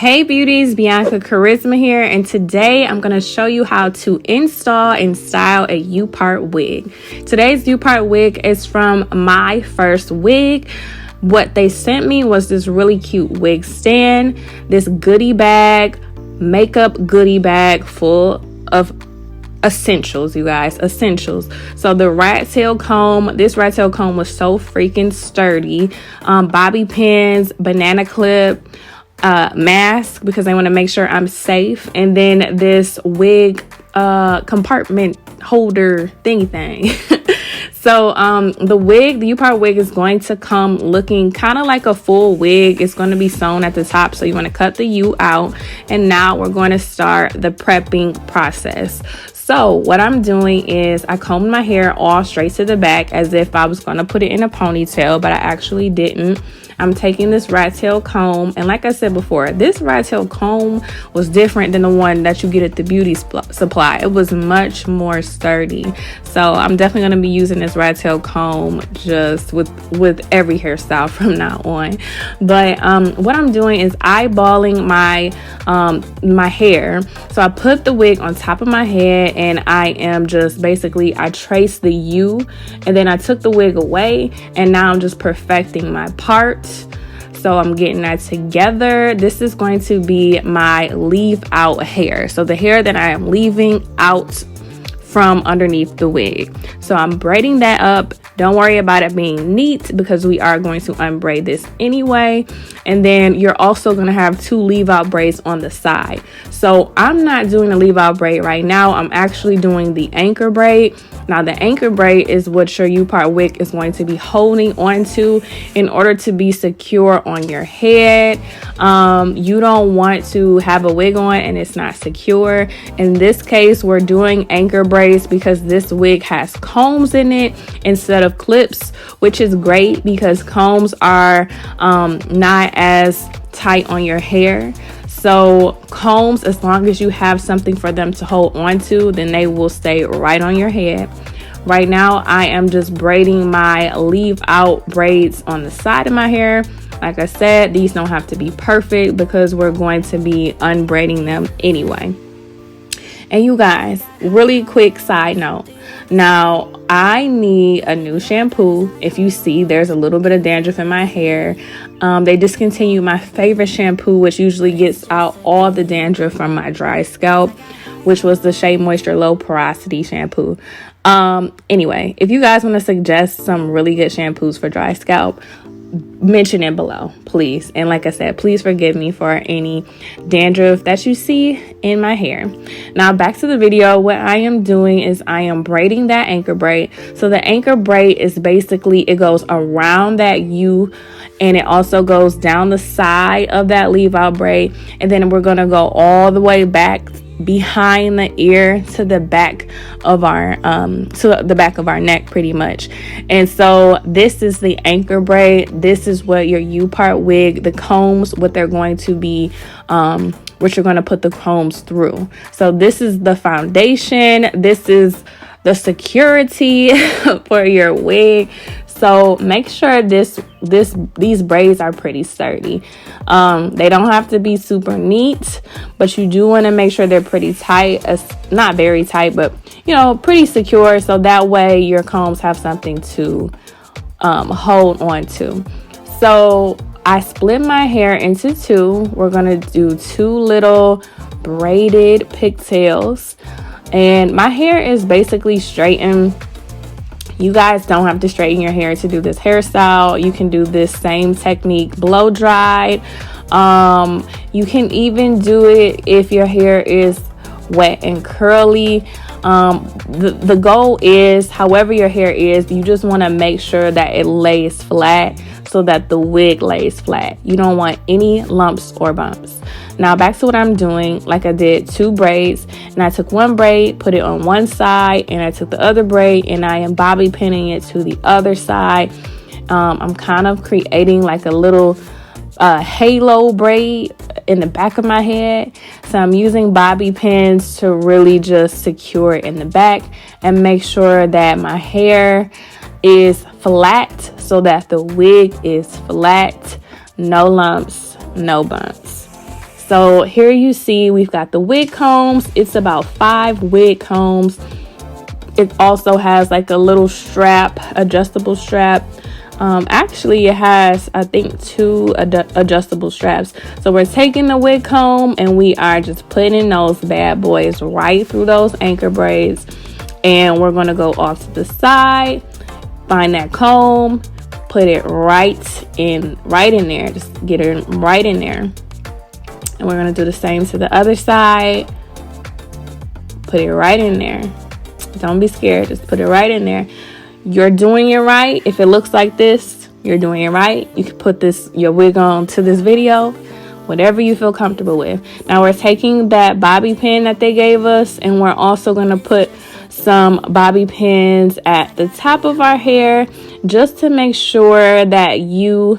Hey beauties, Bianca Charisma here, and today I'm going to show you how to install and style a UPART wig. Today's UPART wig is from my First Wig. What they sent me was this really cute wig stand, this goodie bag, makeup goodie bag full of essentials, you guys, essentials. So the rat tail comb, this rat tail comb was so freaking sturdy, bobby pins, banana clip, mask because I want to make sure I'm safe, and then this wig compartment holder thingy thing. So the UPART wig is going to come looking kind of like a full wig. It's going to be sewn at the top, so you want to cut the U out, and now we're going to start the prepping process. So what I'm doing is I combed my hair all straight to the back as if I was going to put it in a ponytail, but I actually didn't. I'm taking this rat tail comb, and like I said before, this rat tail comb was different than the one that you get at the beauty supply. It was much more sturdy. So I'm definitely going to be using this rat tail comb just with every hairstyle from now on. But what I'm doing is eyeballing my hair. So I put the wig on top of my head, and I am just basically, I traced the U, and then I took the wig away, and now I'm just perfecting my part. So I'm getting that together. This is going to be my leave out hair. So the hair that I am leaving out from underneath the wig. So I'm braiding that up. Don't worry about it being neat because we are going to unbraid this anyway. And then you're also going to have two leave out braids on the side. So I'm not doing the leave out braid right now. I'm actually doing the anchor braid. Now the anchor braid is what your UPART wig is going to be holding onto in order to be secure on your head. You don't want to have a wig on and it's not secure. In this case, we're doing anchor braids because this wig has combs in it instead of clips, which is great because combs are not as tight on your hair. So combs, as long as you have something for them to hold on to, then they will stay right on your head. Right now, I am just braiding my leave out braids on the side of my hair. Like I said, these don't have to be perfect because we're going to be unbraiding them anyway. And you guys, really quick side note. Now, I need a new shampoo. If you see, there's a little bit of dandruff in my hair. They discontinued my favorite shampoo, which usually gets out all the dandruff from my dry scalp, which was the Shea Moisture Low Porosity shampoo. Anyway, if you guys want to suggest some really good shampoos for dry scalp, mention it below, please. And like I said, please forgive me for any dandruff that you see in my hair. Now back to the video. What I am doing is I am braiding that anchor braid. So the anchor braid is basically, it goes around that U, and it also goes down the side of that leave out braid, and then we're going to go all the way back behind the ear to the back of our neck pretty much. And so this is the anchor braid. This is what your UPART wig, the combs, what they're going to be what you're going to put the combs through. So this is the foundation, this is the security for your wig. So make sure these braids are pretty sturdy. They don't have to be super neat, but you do want to make sure they're pretty tight, not very tight, but you know, pretty secure, so that way your combs have something to hold on to. So I split my hair into two. We're gonna do two little braided pigtails, and my hair is basically straightened. You guys don't have to straighten your hair to do this hairstyle. You can do this same technique blow dried. You can even do it if your hair is wet and curly. The goal is, however your hair is, you just want to make sure that it lays flat so that the wig lays flat. You don't want any lumps or bumps. Now back to what I'm doing. Like I did two braids, and I took one braid, put it on one side, and I took the other braid and I am bobby pinning it to the other side. I'm kind of creating like a little halo braid in the back of my head. So I'm using bobby pins to really just secure it in the back and make sure that my hair is flat so that the wig is flat, no lumps, no bumps. So here you see we've got the wig combs. It's about 5 wig combs. It also has like a little strap, adjustable strap. Actually it has, I think, 2 adjustable straps. So we're taking the wig comb and we are just putting those bad boys right through those anchor braids, and we're going to go off to the side, find that comb, put it right in there, just get it right in there. And we're going to do the same to the other side. Put it right in there. Don't be scared, just put it right in there. You're doing it right. If it looks like this, you're doing it right. You can put your wig on to this video, whatever you feel comfortable with. Now we're taking that bobby pin that they gave us, and we're also going to put some bobby pins at the top of our hair just to make sure that you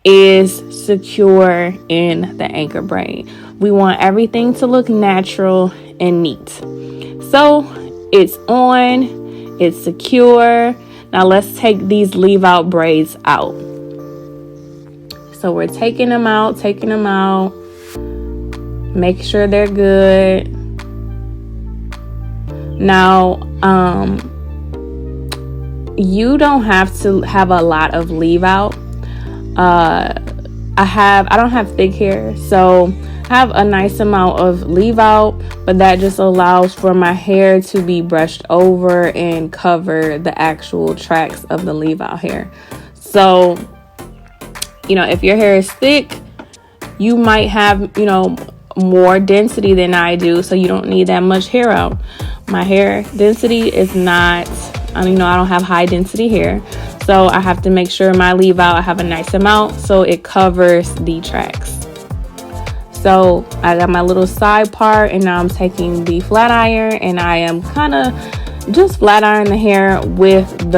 is secure in the anchor braid. We want everything to look natural and neat. So it's on, it's secure. Now let's take these leave out braids out. So we're taking them out, make sure they're good. Now, you don't have to have a lot of leave out. I don't have thick hair, so I have a nice amount of leave out, but that just allows for my hair to be brushed over and cover the actual tracks of the leave out hair. So, if your hair is thick, you might have, more density than I do, so you don't need that much hair out. My hair density is not, I don't have high density hair, so I have to make sure my leave out, I have a nice amount so it covers the tracks. So I got my little side part, and now I'm taking the flat iron and I am kind of just flat iron the hair with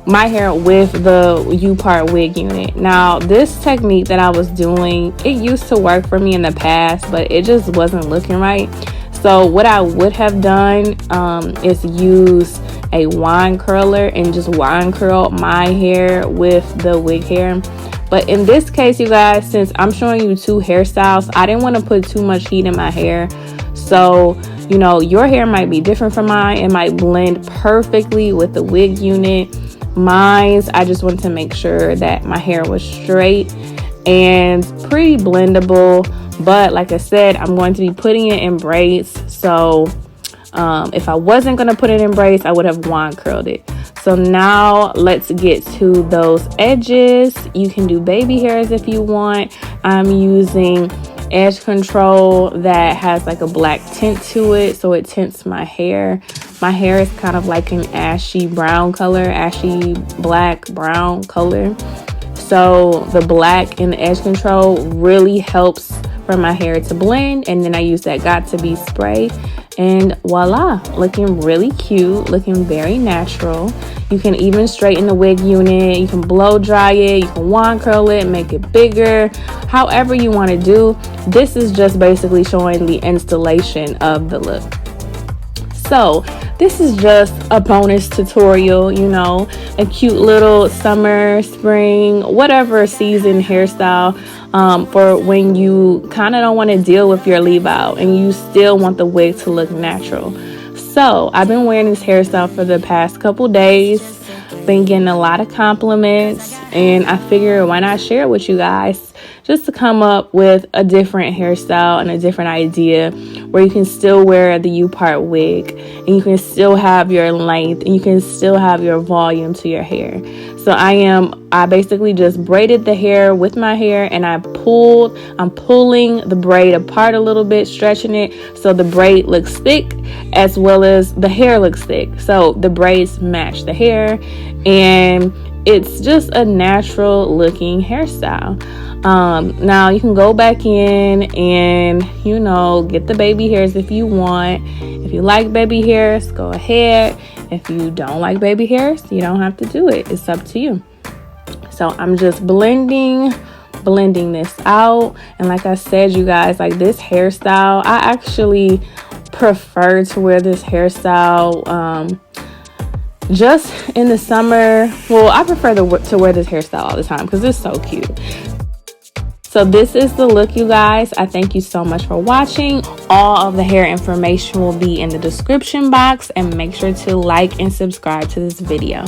my hair with the UPART wig unit. Now this technique that I was doing, it used to work for me in the past, but it just wasn't looking right. So what I would have done is use a wand curler and just wand curl my hair with the wig hair. But in this case, you guys, since I'm showing you 2 hairstyles, I didn't want to put too much heat in my hair. So, your hair might be different from mine. It might blend perfectly with the wig unit. Mine's, I just wanted to make sure that my hair was straight and pretty blendable. But like I said, I'm going to be putting it in braids. So if I wasn't going to put it in braids, I would have wand curled it. So now let's get to those edges. You can do baby hairs if you want. I'm using edge control that has like a black tint to it, so it tints my hair. My hair is kind of like an ashy brown color, ashy black brown color. So the black in the edge control really helps for my hair to blend. And then I use that got to be spray, and voila, looking really cute, looking very natural. You can even straighten the wig unit, you can blow dry it, you can wand curl it, make it bigger, however you want to do. This is just basically showing the installation of the look. So this is just a bonus tutorial, a cute little summer, spring, whatever season hairstyle for when you kind of don't want to deal with your leave out and you still want the wig to look natural. So I've been wearing this hairstyle for the past couple days, been getting a lot of compliments, and I figured why not share it with you guys, just to come up with a different hairstyle and a different idea where you can still wear the UPART wig and you can still have your length and you can still have your volume to your hair. So I basically just braided the hair with my hair, and I'm pulling the braid apart a little bit, stretching it so the braid looks thick as well as the hair looks thick. So the braids match the hair, and it's just a natural looking hairstyle. Now you can go back in and get the baby hairs if you want. If you like baby hairs, go ahead. If you don't like baby hairs, you don't have to do it. It's up to you. So I'm just blending this out, and like I said, you guys, like this hairstyle, I actually prefer to wear this hairstyle just in the summer. Well, I prefer to wear this hairstyle all the time because it's so cute. So this is the look, you guys. I thank you so much for watching. All of the hair information will be in the description box, and make sure to like and subscribe to this video.